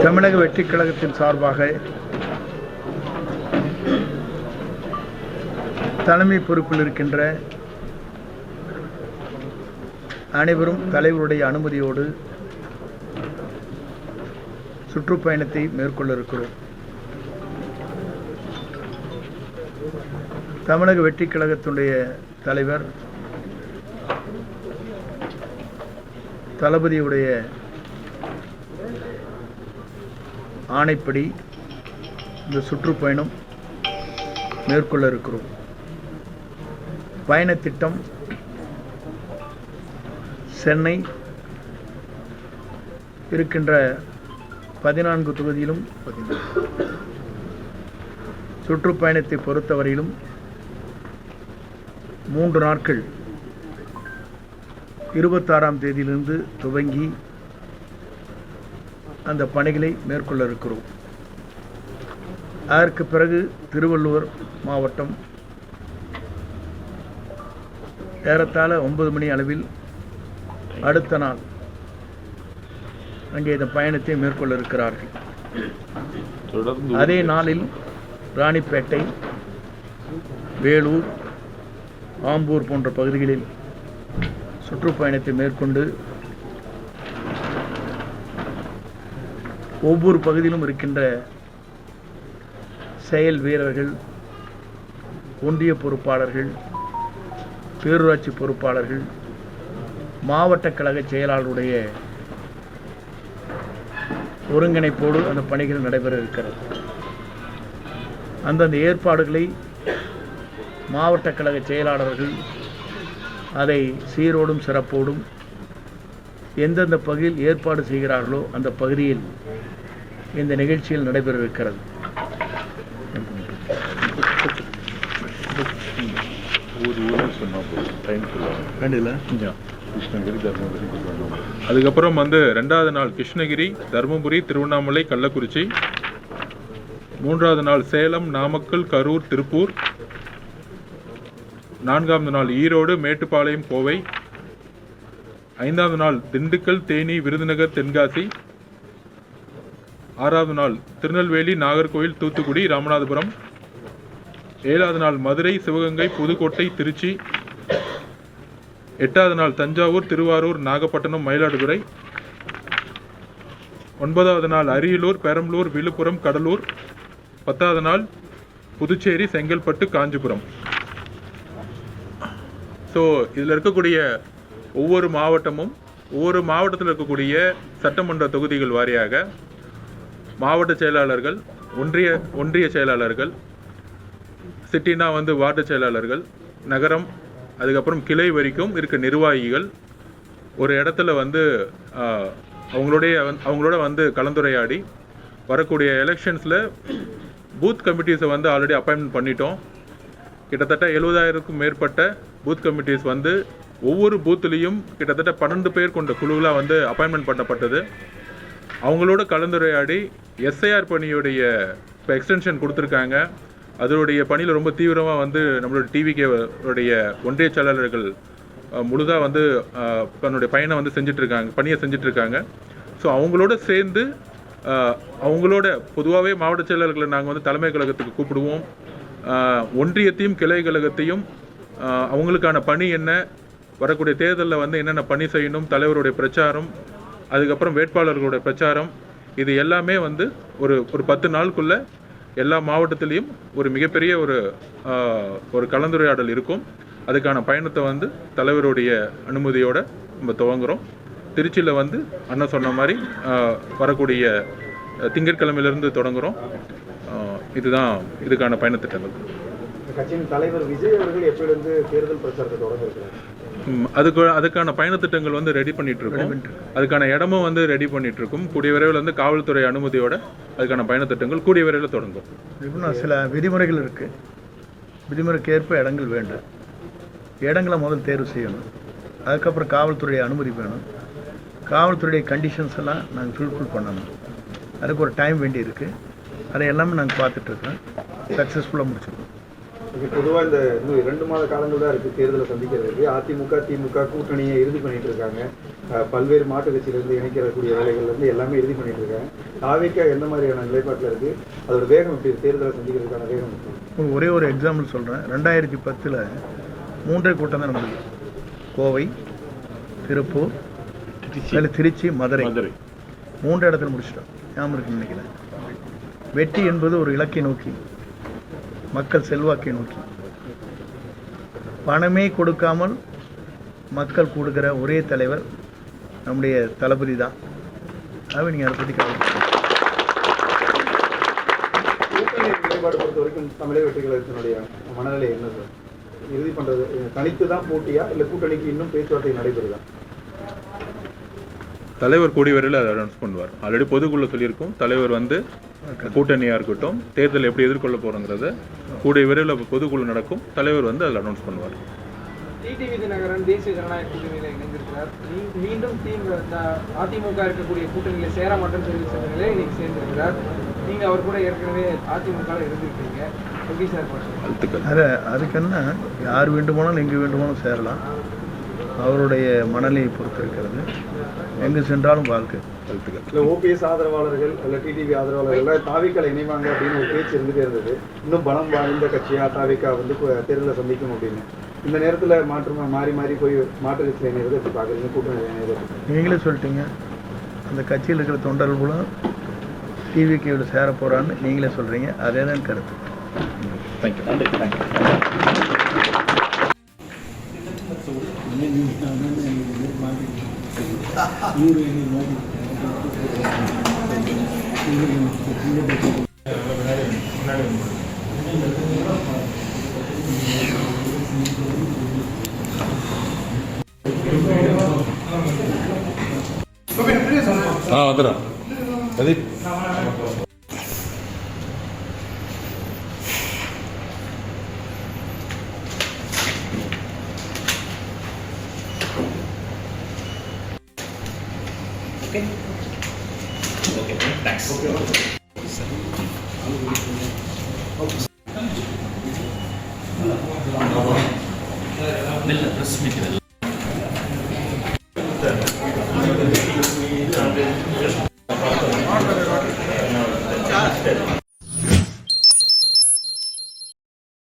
தமிழக வெற்றிக் கழகத்தின் சார்பாக தலைமை பொறுப்பில் இருக்கின்ற அனைவரும் தலைவருடைய அனுமதியோடு சுற்றுப்பயணத்தை மேற்கொள்ள இருக்கிறோம். தமிழக வெற்றிக் கழகத்துடைய தலைவர் தளபதியுடைய ஆணைப்படி இந்த சுற்றுப்பயணம் மேற்கொள்ள இருக்கிறோம். பயணத்திட்டம் சென்னை இருக்கின்ற 14 தொகுதியிலும் சுற்றுப்பயணத்தை பொறுத்தவரையிலும் 3 நாட்கள் 26ஆம் தேதியிலிருந்து துவங்கி அந்த பணிகளை மேற்கொள்ள இருக்கிறோம். அதற்கு பிறகு திருவள்ளூர் மாவட்டம் ஏறத்தாழ 9 மணி அளவில் அடுத்த நாள் அங்கே இந்த பயணத்தை மேற்கொள்ள இருக்கிறார்கள். அதே நாளில் ராணிப்பேட்டை, வேலூர், ஆம்பூர் போன்ற பகுதிகளில் சுற்றுப்பயணத்தை மேற்கொண்டு ஒவ்வொரு பகுதியிலும் இருக்கின்ற செயல் வீரர்கள், ஒன்றிய பொறுப்பாளர்கள், பேரூராட்சி பொறுப்பாளர்கள், மாவட்ட கழக செயலாளருடைய ஒருங்கிணைப்போடு அந்த பணிகள் நடைபெற இருக்கிறது. அந்தந்த ஏற்பாடுகளை மாவட்ட கழக செயலாளர்கள் அதை சீரோடும் சிறப்போடும் எந்தெந்த பகுதியில் ஏற்பாடு செய்கிறார்களோ அந்த பகுதியில் இந்த நிகழ்ச்சியில் நடைபெற இருக்கிறது. அதுக்கப்புறம் ரெண்டாவது நாள் கிருஷ்ணகிரி, தருமபுரி, திருவண்ணாமலை, கள்ளக்குறிச்சி. 3வது நாள் சேலம், நாமக்கல், கரூர், திருப்பூர். 4வது நாள் ஈரோடு, மேட்டுப்பாளையம், கோவை. 5வது நாள் திண்டுக்கல், தேனி, விருதுநகர், தென்காசி. 6வது நாள் திருநெல்வேலி, நாகர்கோவில், தூத்துக்குடி, ராமநாதபுரம். 7வது நாள் மதுரை, சிவகங்கை, புதுக்கோட்டை, திருச்சி. 8வது நாள் தஞ்சாவூர், திருவாரூர், நாகப்பட்டினம், மயிலாடுதுறை. 9வது நாள் அரியலூர், பெரம்பலூர், விழுப்புரம், கடலூர். 10வது நாள் புதுச்சேரி, செங்கல்பட்டு, காஞ்சிபுரம். ஸோ இதில் இருக்கக்கூடிய ஒவ்வொரு மாவட்டத்தில் இருக்கக்கூடிய சட்டமன்ற தொகுதிகள் வாரியாக மாவட்ட செயலாளர்கள், ஒன்றிய செயலாளர்கள், சிட்டினா வார்டு செயலாளர்கள், நகரம், அதுக்கப்புறம் கிளை வரைக்கும் இருக்க நிர்வாகிகள் ஒரு இடத்துல அவங்களோட கலந்துரையாடி வரக்கூடிய எலெக்ஷன்ஸில் பூத் கமிட்டிஸை ஆல்ரெடி அப்பாயின்மெண்ட் பண்ணிட்டோம். கிட்டத்தட்ட 70,000க்கும் மேற்பட்ட பூத் கமிட்டிஸ் ஒவ்வொரு பூத்துலேயும் கிட்டத்தட்ட 12 பேர் கொண்ட குழுவெலாம் அப்பாயின்மெண்ட் பண்ணப்பட்டது. அவங்களோட கலந்துரையாடி எஸ்ஐஆர் பணியுடைய இப்போ எக்ஸ்டென்ஷன் கொடுத்துருக்காங்க. அதனுடைய பணியில் ரொம்ப தீவிரமாக நம்மளோட டிவிகே உடைய ஒன்றிய செயலாளர்கள் முழுதாக தன்னுடைய பணியை செஞ்சிட்ருக்காங்க. ஸோ அவங்களோட சேர்ந்து அவங்களோட பொதுவாகவே மாவட்ட செயலாளர்களை நாங்கள் தலைமை கழகத்துக்கு கூப்பிடுவோம். ஒன்றியத்தையும் கிளை கழகத்தையும் அவங்களுக்கான பணி என்ன, வரக்கூடிய தேர்தலில் என்னென்ன பணி செய்யணும், தலைவருடைய பிரச்சாரம், அதுக்கப்புறம் வேட்பாளர்களுடைய பிரச்சாரம், இது எல்லாமே ஒரு 10 நாளுக்குள்ளே எல்லா மாவட்டத்திலையும் ஒரு மிகப்பெரிய ஒரு கலந்துரையாடல் இருக்கும். அதுக்கான பயணத்தை தலைவருடைய அனுமதியோடு நம்ம துவங்குகிறோம். திருச்சியில் அண்ணன் சொன்ன மாதிரி வரக்கூடிய திங்கட்கிழமையிலிருந்து தொடங்குகிறோம். இதுதான் இதுக்கான பயணத்திட்டங்கள். கட்சியின் தலைவர் விஜய் அவர்கள் எப்படிருந்து தேர்தல் பிரச்சாரத்தை தொடங்கியிருக்கிறார்? அதுக்கான பயணத்திட்டங்கள் ரெடி பண்ணிட்டு இருக்கோம். அதுக்கான இடமும் ரெடி பண்ணிட்டு இருக்கோம். கூடிய விரைவில் காவல்துறை அனுமதியோட அதுக்கான பயணத்திட்டங்கள் கூடிய விரைவில் தொடங்கும். இன்னும் சில விதிமுறைகள் இருக்கு. விதிமுறைக்கு ஏற்ப இடங்கள் வேண்டும். இடங்களை முதல் தேர்வு செய்யணும். அதுக்கப்புறம் காவல்துறை அனுமதி வேணும். காவல்துறையுடைய கண்டிஷன்ஸ் எல்லாம் நாங்கள் ஃபுல்ஃபில் பண்ணணும். அதுக்கு ஒரு டைம் வேண்டி இருக்கு. அதை எல்லாமே நாங்கள் பார்த்துட்ருக்கோம். சக்ஸஸ்ஃபுல்லாக முடிச்சிருக்கோம். பொதுவாக இன்னும் 2 மாத காலங்கள் தான் இருக்குது தேர்தலை சந்திக்கிறதுக்கு. அதிமுக, திமுக கூட்டணியை இறுதி பண்ணிட்டு இருக்காங்க. பல்வேறு மாற்று கட்சியிலிருந்து இணைக்கக்கூடிய வேலைகள்லேருந்து எல்லாமே இறுதி பண்ணிட்டு இருக்காங்க. தாவேக்கா எந்த மாதிரியான நிலைப்பாட்டில் இருக்குது, அதோட வேகம் எப்படி, தேர்தலை சந்திக்கிறதுக்கான வேகம் எப்படி? ஒரே ஒரு எக்ஸாம்பிள் சொல்கிறேன். 2010 3 கூட்டம் தான் நடந்தது. கோவை, திருப்பூர், திருச்சி, மதுரை 3 இடத்துல முடிச்சிட்டோம். ஞாபகம் இருக்குன்னு நினைக்கிறேன். வெற்றி என்பது ஒரு இலக்கை நோக்கி, மக்கள் செல்வாக்கை நோக்கி, பணமே கொடுக்காமல் மக்கள் கொடுக்கிற ஒரே தலைவர் நம்முடைய தளபதி தான். ஆகவே நீங்கள் அதை பற்றி கவலை நிலைப்பாடு பொறுத்த வரைக்கும் தமிழக வெற்றி கழகத்தினுடைய மனநிலை என்ன சார்? இறுதி பண்ணுறது தனித்து தான் போட்டியா, இல்லை கூட்டணிக்கு இன்னும் பேச்சுவார்த்தை நடைபெறுதா? தலைவர் கூடிய வரையில் அதை அனௌன்ஸ் பண்ணுவார். ஆல்ரெடி பொதுக்குள்ள சொல்லியிருக்கோம். தலைவர் வந்து கூட்டணியாக இருக்கட்டும், தேர்தல் எப்படி எதிர்கொள்ள போகிறோங்கிறத கூடிய விரைவில் பொதுக்குழு நடக்கும். தலைவர் வந்து அதில் அனௌன்ஸ் பண்ணுவார். டிடிவி தினகரன் தேசிய ஜனநாயக கூட்டணியில் இணைந்திருக்கிறார். மீண்டும் அதிமுக இருக்கக்கூடிய கூட்டணியில் சேர மாட்டேன்னு சொல்லி சொன்ன நிலையில் இன்னைக்கு சேர்ந்திருக்கிறார். நீங்கள் அவர் கூட ஏற்கனவே அதிமுகவில் இருந்திருக்கீங்க. எப்படி சார் வாழ்த்துக்கள். அதுக்கு என்ன, யார் வேண்டுமானாலும் எங்கே வேண்டுமானாலும் சேரலாம். அவருடைய மனநிலையை பொறுத்து இருக்கிறது. எங்கு சென்றாலும் வாழ்க்கை. இல்லை ஓபிஎஸ் ஆதரவாளர்கள் இல்லை டிடிவி ஆதரவாளர்கள் தாவிக்கால இணைவாங்க அப்படின்னு ஒரு பேச்சு இருந்துகிட்டே இருந்தது. இன்னும் பலம் வாய்ந்த கட்சியாக தாவிக்கா வந்து தேர்தலை சந்திக்கும் அப்படின்னு. இந்த நேரத்தில் மாறி போய் மாற்று கட்சியில் இணைவது எப்படி பார்க்குறீங்க? கூட்டணி இணைவது நீங்களே சொல்லிட்டீங்க. அந்த கட்சியில் இருக்கிற தொண்டர்கள் கூட டிவிக்கோட சேர போகிறான்னு நீங்களே சொல்கிறீங்க. அதே தான் கருத்து. தேங்க்யூ. வந்துடும் Pradeep. Okay, thanks. Press meet.